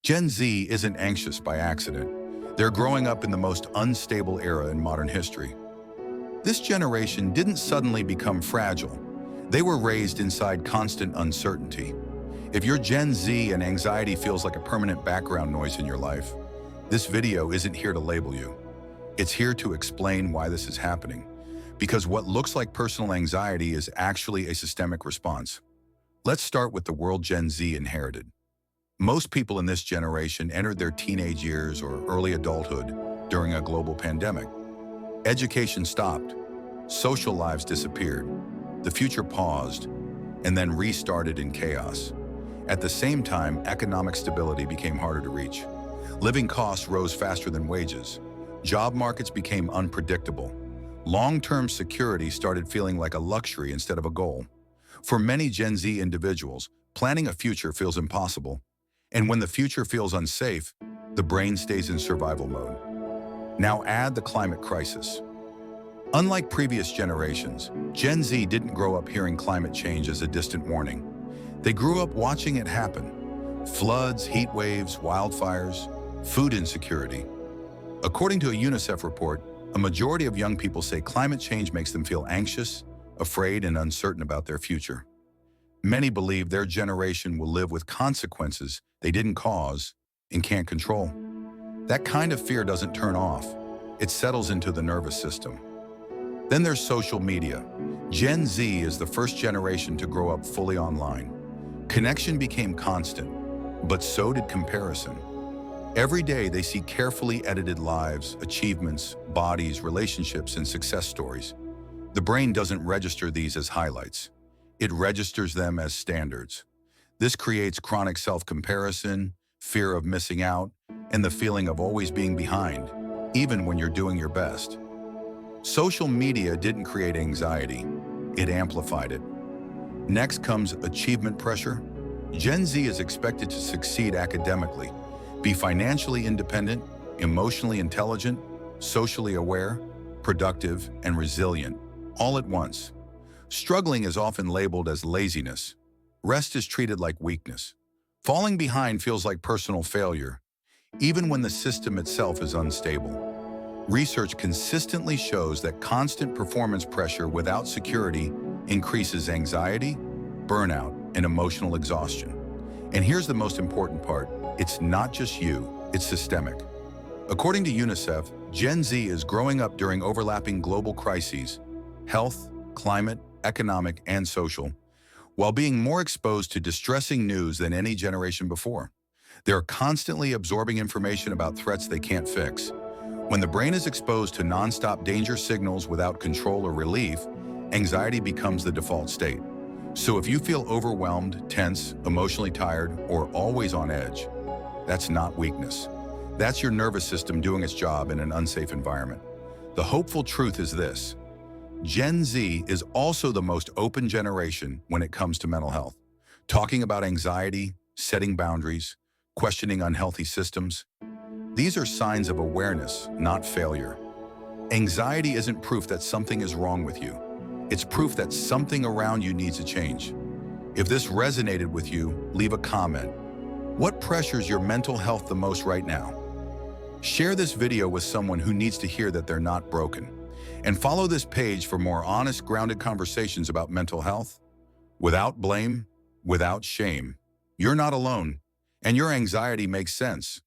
Gen Z isn't anxious by accident. They're growing up in the most unstable era in modern history. This generation didn't suddenly become fragile. They were raised inside constant uncertainty. If you're Gen Z and anxiety feels like a permanent background noise in your life, this video isn't here to label you. It's here to explain why this is happening. Because what looks like personal anxiety is actually a systemic response. Let's start with the world Gen Z inherited. Most people in this generation entered their teenage years or early adulthood during a global pandemic. Education stopped, social lives disappeared, the future paused, and then restarted in chaos. At the same time, economic stability became harder to reach. Living costs rose faster than wages. Job markets became unpredictable. Long-term security started feeling like a luxury instead of a goal. For many Gen Z individuals, planning a future feels impossible. And when the future feels unsafe, the brain stays in survival mode. Now add the climate crisis. Unlike previous generations, Gen Z didn't grow up hearing climate change as a distant warning. They grew up watching it happen. Floods, heat waves, wildfires, food insecurity. According to a UNICEF report, a majority of young people say climate change makes them feel anxious, afraid, and uncertain about their future. Many believe their generation will live with consequences they didn't cause and can't control. That kind of fear doesn't turn off. It settles into the nervous system. Then there's social media. Gen Z is the first generation to grow up fully online. Connection became constant, but so did comparison. Every day they see carefully edited lives, achievements, bodies, relationships, and success stories. The brain doesn't register these as highlights. It registers them as standards. This creates chronic self-comparison, fear of missing out, and the feeling of always being behind, even when you're doing your best. Social media didn't create anxiety, it amplified it. Next comes achievement pressure. Gen Z is expected to succeed academically, be financially independent, emotionally intelligent, socially aware, productive, and resilient, all at once. Struggling is often labeled as laziness. Rest is treated like weakness. Falling behind feels like personal failure, even when the system itself is unstable. Research consistently shows that constant performance pressure without security increases anxiety, burnout, and emotional exhaustion. And here's the most important part. It's not just you, it's systemic. According to UNICEF, Gen Z is growing up during overlapping global crises, health, climate, economic, and social, while being more exposed to distressing news than any generation before. They're constantly absorbing information about threats they can't fix. When the brain is exposed to nonstop danger signals without control or relief, anxiety becomes the default state. So if you feel overwhelmed, tense, emotionally tired, or always on edge, that's not weakness. That's your nervous system doing its job in an unsafe environment. The hopeful truth is this: Gen Z is also the most open generation when it comes to mental health. Talking about anxiety, setting boundaries, questioning unhealthy systems. These are signs of awareness, not failure. Anxiety isn't proof that something is wrong with you. It's proof that something around you needs a change. If this resonated with you, leave a comment. What pressures your mental health the most right now? Share this video with someone who needs to hear that they're not broken. And follow this page for more honest, grounded conversations about mental health. Without blame, without shame. You're not alone, and your anxiety makes sense.